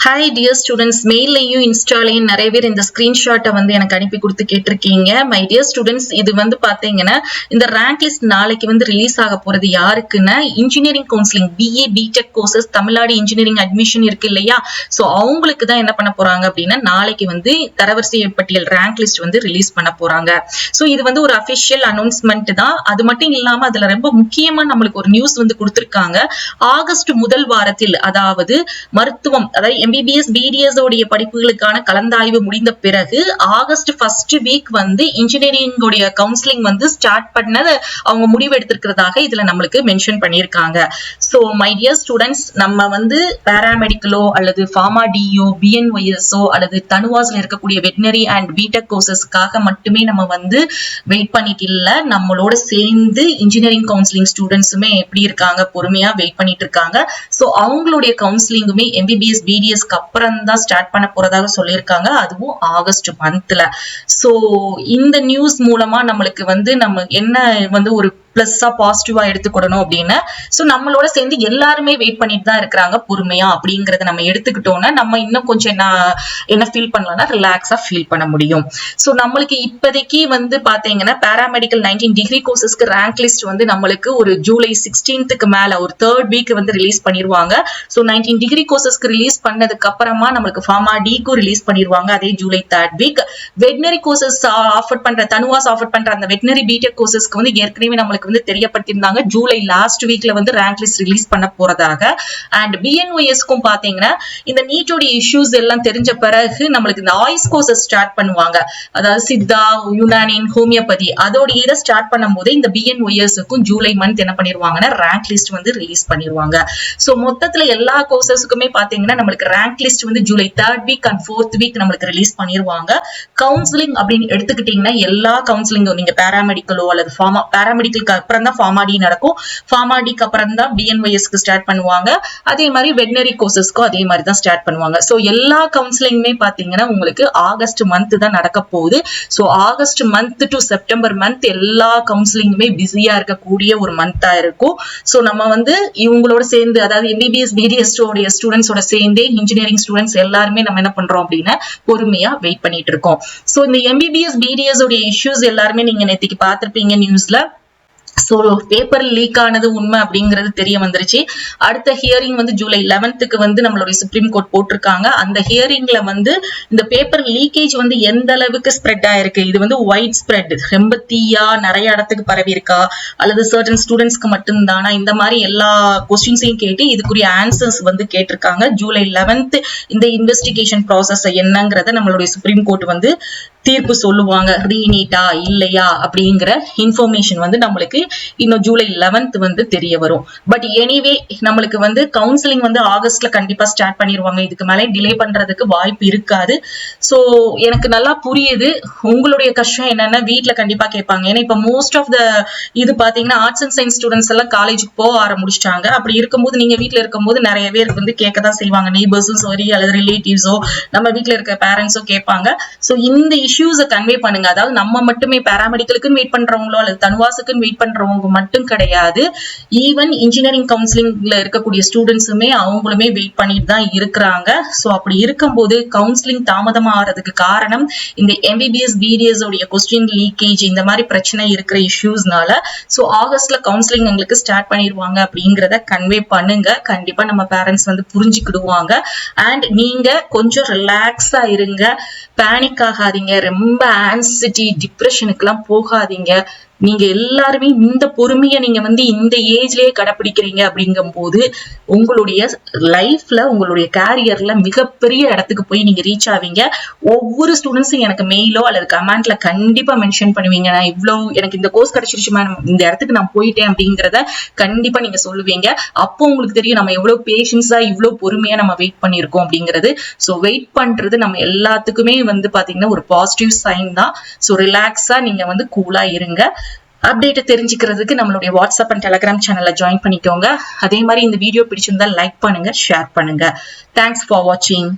Hi dear students, mail-லையும் இன்ஸ்டாலையும் நிறைய பேர் இந்த ஸ்கிரீன்ஷாட்டை வந்து எனக்கு அனுப்பி கொடுத்து கேட்டிருக்கீங்க. மை டியர் ஸ்டூடெண்ட்ஸ், இது வந்து பார்த்தீங்கன்னா இந்த ரேங்க் லிஸ்ட் நாளைக்கு வந்து ரிலீஸ் ஆக போறது யாருக்குன்னா engineering counselling BA BTech courses Tamil Nadu engineering admission இருக்கு இல்லையா, ஸோ அவங்களுக்கு தான் என்ன பண்ண போறாங்க அப்படின்னா நாளைக்கு வந்து தரவரிசை பட்டியல் ரேங்க் லிஸ்ட் வந்து ரிலீஸ் பண்ண போறாங்க. ஸோ இது வந்து ஒரு அஃபிஷியல் அனௌன்ஸ்மெண்ட் தான். அது மட்டும் இல்லாம அதுல ரொம்ப முக்கியமா நம்மளுக்கு ஒரு நியூஸ் வந்து கொடுத்திருக்காங்க. ஆகஸ்ட் முதல் வாரத்தில், அதாவது மருத்துவம், அதாவது MBBS BDS உடைய படிப்புகளுக்கான கலந்தாய்வு முடிந்த பிறகு ஆகஸ்ட் ஃபர்ஸ்ட் வீக் வந்து இன்ஜினியரிங் உடைய கவுன்சிலிங் வந்து ஸ்டார்ட் பண்ணது அவங்க முடிவு எடுத்திருக்கிறதாக இதுல நம்மளுக்கு மென்ஷன் பண்ணியிருக்காங்க. சோ மை டியர் ஸ்டூடெண்ட்ஸ், நம்ம வந்து பாராமெடிக்கலோ அல்லது ஃபார்மா டிஓ BNYSஓ அல்லது தனுவாஸ்ல இருக்கக்கூடிய வெட்டினரி அண்ட் பிடெக் கோர்சஸ்க்காக மட்டுமே நம்ம வந்து வெயிட் பண்ணிட்டு இல்ல, நம்மளோட சேர்ந்து இன்ஜினியரிங் கவுன்சிலிங் ஸ்டூடெண்ட்ஸுமே எப்படி இருக்காங்க, பொறுமையா வெயிட் பண்ணிட்டு இருக்காங்க. சோ அவங்களுடைய கவுன்சிலிங்குமே MBBS BDS அப்புறம் தான் ஸ்டார்ட் பண்ண போறதாக சொல்லியிருக்காங்க, அதுவும் ஆகஸ்ட் மந்த்ல. சோ இந்த நியூஸ் மூலமா நம்மளுக்கு வந்து நம்ம என்ன வந்து ஒரு பிளஸ்ஸா பாசிட்டிவா எடுத்துக்கொள்ளணும் அப்படின்னு, சோ நம்மளோட சேர்ந்து எல்லாருமே வெயிட் பண்ணிட்டு தான் இருக்கிறாங்க பொறுமையா அப்படிங்கறத நம்ம எடுத்துக்கிட்டோம்னா நம்ம இன்னும் கொஞ்சம் என்ன ஃபீல் பண்ணலாம்னா ரிலாக்ஸா ஃபீல் பண்ண முடியும். சோ நம்மளுக்கு இப்போதைக்கு வந்து பாத்தீங்கன்னா பாராமெடிக்கல் 19 டிகிரி கோர்சஸ்க்கு ரேங்க் லிஸ்ட் வந்து நம்மளுக்கு ஒரு ஜூலை 16க்கு மேல ஒரு தேர்ட் வீக் வந்து ரிலீஸ் பண்ணிருவாங்க. சோ 19 டிகிரி கோர்சஸ்க்கு ரிலீஸ் பண்ணதுக்கு அப்புறமா நம்மளுக்கு ஃபார்மா டிக்கும் ரிலீஸ் பண்ணிருவாங்க அதே July third week. Veterinary courses offer பண்ற தனுவாஸ் ஆஃபர் பண்ற அந்த வெட்டினரி பிடெக் கோர்சஸ்க்கு வந்து ஏற்கனவே நம்மளுக்கு வந்து தெரியப்படுத்திருந்தாங்க ஜூலை லாஸ்ட் வீக்ல வந்து ரேங்க் லிஸ்ட் ரிலீஸ் பண்ண போறதாக. அண்ட் BNYSக்கும் பாத்தீங்கன்னா இந்த நீட்டோட இஷ்யூஸ் எல்லாம் தெரிஞ்ச பிறகு நம்மளுக்கு இந்த ஆயுஷ் கோர்சஸ் ஸ்டார்ட் பண்ணுவாங்க, அதாவது சித்தா, யுனானின், ஹோமியோபதி, அதோட இதை ஸ்டார்ட் பண்ணும் போது இந்த BNYSக்கும் ஜூலை மந்த் என்ன பண்ணிருவாங்கன்னா ரேங்க் லிஸ்ட் வந்து ரிலீஸ் பண்ணிருவாங்க. சோ மொத்தத்துல எல்லா கோர்சஸ்க்குமே பாத்தீங்கன்னா நம்மளுக்கு ரேங்க் லிஸ்ட் வந்து July third week and fourth week நம்மளுக்கு ரிலீஸ் பண்ணிருவாங்க. கவுன்சிலிங் அப்படின்னு எடுத்துக்கிட்டீங்கன்னா எல்லா கவுன்சிலிங்கும் நீங்க பாராமெடிக்கலோ அல்லது பாராமெடிக்கலுக்கு அப்புறம் தான் ஃபார்மா டி நடக்கும், ஃபார்மா டிக்கு அப்புறம் தான் BNYSக்கு ஸ்டார்ட் பண்ணுவாங்க, அதே மாதிரி வெட்டினரி கோர்சஸ்க்கும் அதே மாதிரி தான் ஸ்டார்ட் பண்ணுவாங்க. சோ எல்லா கவுன்சிலிங்குமே பாத்தீங்கன்னா உங்களுக்கு ஆகஸ்ட் மந்த் தான் நடக்க போகுது. So August month to September month எல்லா கவுன்சிலிங்குமே பிஸியா இருக்கக்கூடிய ஒரு மந்தா இருக்கும். சோ நம்ம வந்து இவங்களோட சேர்ந்து, அதாவது MBBS BDS உடைய ஸ்டூடெண்ட்ஸோட சேர்ந்தே இன்ஜினியரிங் ஸ்டூடெண்ட்ஸ் எல்லாருமே நம்ம என்ன பண்றோம் அப்படின்னா பொறுமையா வெயிட் பண்ணிட்டு இருக்கோம். சோ இந்த MBBS BDS உடைய இஷ்யூஸ் எல்லாருமே நீங்க நேத்திக்கு பார்த்திருப்பீங்க நியூஸ்ல. சோ பேப்பர் லீக் ஆனது உண்மை அப்படிங்கிறது தெரிய வந்துருச்சு. அடுத்த ஹியரிங் வந்து ஜூலை 11க்கு வந்து நம்மளுடைய சுப்ரீம் கோர்ட் போட்டிருக்காங்க. அந்த ஹியரிங்ல வந்து இந்த பேப்பர் லீக்கேஜ் வந்து எந்த அளவுக்கு ஸ்ப்ரெட் ஆயிருக்கு, இது வந்து வைட் ஸ்ப்ரெட், ரொம்ப தீயா நிறைய இடத்துக்கு பரவி இருக்கா அல்லது சர்டன் ஸ்டூடெண்ட்ஸ்க்கு மட்டும்தானா, இந்த மாதிரி எல்லா கொஸ்டின்ஸையும் கேட்டு இதுக்குரிய ஆன்சர்ஸ் வந்து கேட்டிருக்காங்க. ஜூலை 11th இந்த இன்வெஸ்டிகேஷன் ப்ராசஸ் என்னங்கிறத நம்மளுடைய சுப்ரீம் கோர்ட் வந்து தீர்ப்பு சொல்லுவாங்க. ரீநீட்டா இல்லையா அப்படிங்கிற இன்ஃபர்மேஷன் வந்து நம்மளுக்கு இன்னும் ஜூலை 11th வந்து தெரிய வரும். பட் எனிவே நம்மளுக்கு வந்து கவுன்சிலிங் வந்து ஆகஸ்ட்ல கண்டிப்பா ஸ்டார்ட் பண்ணிடுவாங்க. இதுக்கு மேலே டிலே பண்றதுக்கு வாய்ப்பு இருக்காது. சோ எனக்கு நல்லா புரியுது உங்களுடைய கஷ்டம் என்னன்னா, வீட்டுல கண்டிப்பா கேட்பாங்க. ஏன்னா இப்ப மோஸ்ட் ஆஃப் த இது பாத்தீங்கன்னா ஆர்ட்ஸ் அண்ட் சயின்ஸ் ஸ்டூடெண்ட்ஸ் எல்லாம் காலேஜுக்கு போக ஆரம்பிச்சிட்டாங்க. அப்படி இருக்கும்போது நீங்க வீட்டுல இருக்கும்போது நிறைய பேர் வந்து கேட்கதான் செய்வாங்க, நெய்பர்ஸும் சரி அல்லது ரிலேட்டிவ்ஸோ நம்ம வீட்டுல இருக்க பேரண்ட்ஸோ கேட்பாங்க. சோ இந்த இஷ்யூஸை கன்வே பண்ணுங்க. அதாவது நம்ம மட்டுமே பாராமெடிக்கலுக்குன்னு வெயிட் பண்றவங்களோ அல்லது தனுவாசுக்குன்னு வெயிட் பண்றவங்க மட்டும் கிடையாது, ஈவன் இன்ஜினியரிங் கவுன்சிலிங்ல இருக்கக்கூடிய ஸ்டூடெண்ட்ஸுமே அவங்களுமே வெயிட் பண்ணிட்டு தான் இருக்கிறாங்க. சோ அப்படி இருக்கும்போது கவுன்சிலிங் தாமதமா ஆறதுக்கு காரணம் இந்த MBBS BDS உடைய கொஸ்டின் லீக்கேஜ், இந்த மாதிரி பிரச்சனை இருக்கிற இஷ்யூஸ்னால. சோ ஆகஸ்ட்ல கவுன்சிலிங் எங்களுக்கு ஸ்டார்ட் பண்ணிடுவாங்க அப்படிங்கிறத கன்வே பண்ணுங்க. கண்டிப்பா நம்ம பேரண்ட்ஸ் வந்து புரிஞ்சுக்கிடுவாங்க. அண்ட் நீங்க கொஞ்சம் ரிலாக்ஸா இருங்க, பேனிக் ஆகாதீங்க, ரொம்ப ஆன்சிட்டி டிப்ரெஷனுக்கு எல்லாம் போகாதீங்க. நீங்க எல்லாருமே இந்த பொறுமையை நீங்க வந்து இந்த ஏஜ்லயே கடைபிடிக்கிறீங்க அப்படிங்கும் போது உங்களுடைய லைஃப்ல உங்களுடைய கேரியர்ல மிகப்பெரிய இடத்துக்கு போய் நீங்க ரீச் ஆவீங்க. ஒவ்வொரு ஸ்டூடெண்ட்ஸும் எனக்கு மெயிலோ அல்லது கமெண்ட்ல கண்டிப்பா மென்ஷன் பண்ணுவீங்க, நான் இவ்வளவு எனக்கு இந்த கோர்ஸ் கிடைச்சிருச்சு மேம், இந்த இடத்துக்கு நான் போயிட்டேன் அப்படிங்கிறத கண்டிப்பா நீங்க சொல்லுவீங்க. அப்போ உங்களுக்கு தெரியும் நம்ம எவ்வளவு பேஷன்ஸா இவ்வளவு பொறுமையா நம்ம வெயிட் பண்ணிருக்கோம் அப்படிங்கிறது. சோ வெயிட் பண்றது நம்ம எல்லாத்துக்குமே வந்து பாத்தீங்கன்னா ஒரு பாசிட்டிவ் சைன் தான். சோ ரிலாக்ஸா நீங்க வந்து கூலா இருங்க. அப்டேட் தெரிஞ்சுக்கிறதுக்கு நம்மளுடைய வாட்ஸ்அப் அண்ட் டெலிகிராம் சேனல்ல ஜாயின் பண்ணிக்கோங்க. அதே மாதிரி இந்த வீடியோ பிடிச்சிருந்தா லைக் பண்ணுங்க, ஷேர் பண்ணுங்க. தேங்க்ஸ் ஃபார் வாட்சிங்.